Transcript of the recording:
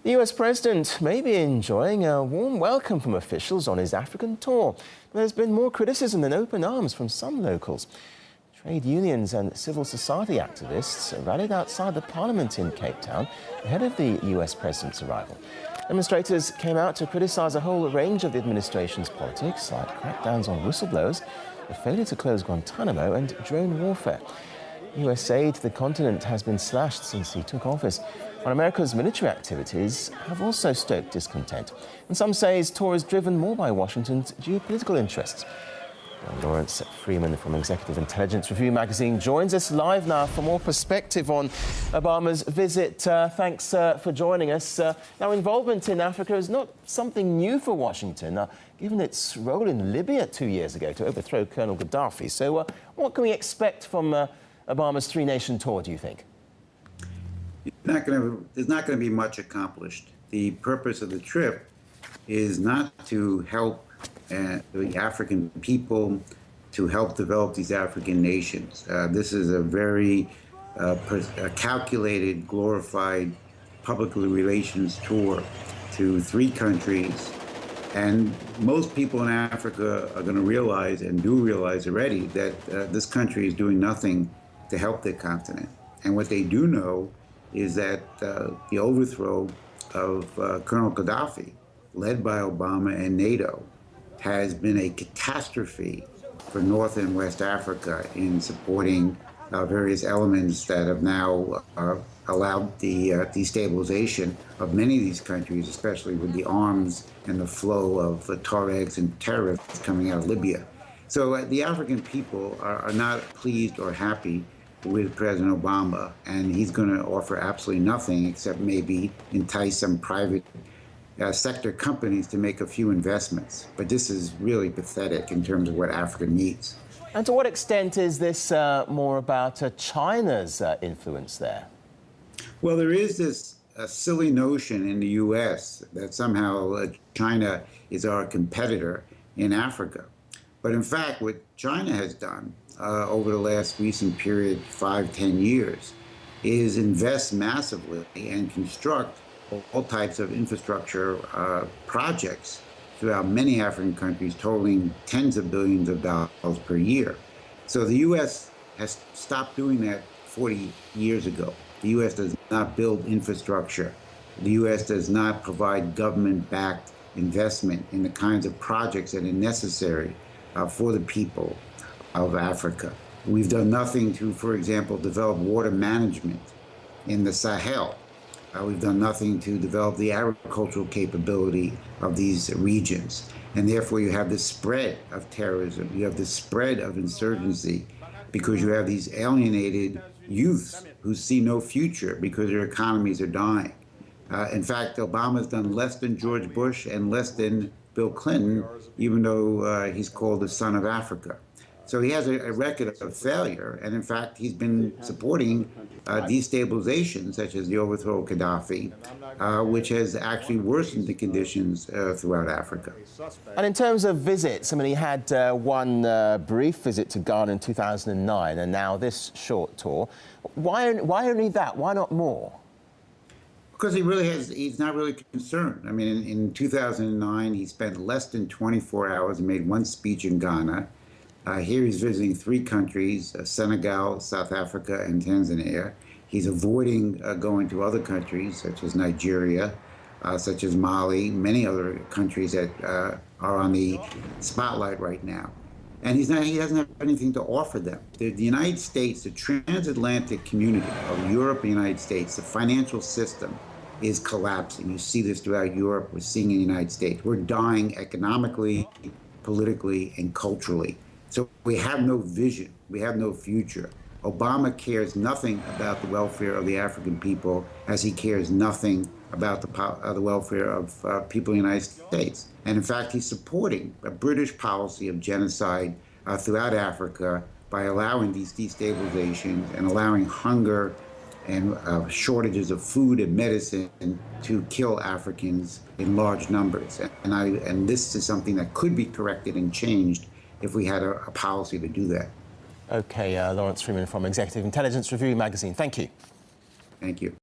The US president may be enjoying a warm welcome from officials on his African tour. There's been more criticism than open arms from some locals. Trade unions and civil society activists rallied outside the parliament in Cape Town ahead of the US president's arrival. Demonstrators came out to criticize a whole range of the administration's politics, like crackdowns on whistleblowers, the failure to close Guantanamo and drone warfare. US aid to the continent has been slashed since he took office, while America's military activities have also stoked discontent. And some say his tour is driven more by Washington's geopolitical interests. Lawrence Freeman from Executive Intelligence Review magazine joins us live now for more perspective on Obama's visit. Thanks for joining us. Now, involvement in Africa is not something new for Washington, given its role in Libya 2 years ago to overthrow Colonel Gaddafi. So what can we expect from Obama's three-nation tour, do you think? There's not going to be much accomplished. The purpose of the trip is not to help the African people, to help develop these African nations. This is a very calculated, glorified public relations tour to 3 countries. And most people in Africa are going to realize, and do realize already, that this country is doing nothing to help their continent. And what they do know is that the overthrow of Colonel Gaddafi, led by Obama and NATO, has been a catastrophe for North and West Africa in supporting various elements that have now allowed the destabilization of many of these countries, especially with the arms and the flow of the Tuaregs and terrorists coming out of Libya. So the African people are not pleased or happy with President Obama, and he's going to offer absolutely nothing except maybe entice some private sector companies to make a few investments. But this is really pathetic in terms of what Africa needs. And to what extent is this more about China's influence there? Well, there is this silly notion in the U.S. that somehow China is our competitor in Africa. But in fact, what China has done over the last recent period, 5-10 years, is invest massively and construct all types of infrastructure projects throughout many African countries, totaling tens of billions of dollars per year. So the U.S. has stopped doing that 40 years ago. The U.S. does not build infrastructure. The U.S. does not provide government-backed investment in the kinds of projects that are necessary for the people of Africa. We've done nothing to, for example, develop water management in the Sahel. We've done nothing to develop the agricultural capability of these regions. And therefore, you have the spread of terrorism. You have the spread of insurgency because you have these alienated youths who see no future because their economies are dying. In fact, Obama's done less than George Bush and less than Bill Clinton, even though he's called the son of Africa. So he has a record of failure, and in fact, he's been supporting destabilization, such as the overthrow of Gaddafi, which has actually worsened the conditions throughout Africa. And in terms of visits, I mean, he had one brief visit to Ghana in 2009, and now this short tour. Why only that? Why not more? Because he's not really concerned. I mean, in 2009, he spent less than 24 hours and made one speech in Ghana. Here he's visiting 3 countries, Senegal, South Africa, and Tanzania. He's avoiding going to other countries, such as Nigeria, such as Mali, many other countries that are on the spotlight right now. And he doesn't have anything to offer them. The United States, the transatlantic community of Europe and the United States, the financial system is collapsing. You see this throughout Europe. We're seeing in the United States. We're dying economically, politically, and culturally. So we have no vision. We have no future. Obama cares nothing about the welfare of the African people, as he cares nothing about the welfare of people in the United States. And in fact, he's supporting a British policy of genocide throughout Africa by allowing these destabilizations and allowing hunger and shortages of food and medicine to kill Africans in large numbers. And this is something that could be corrected and changed if we had a policy to do that. OK, Lawrence Freeman from Executive Intelligence Review magazine. Thank you. Thank you.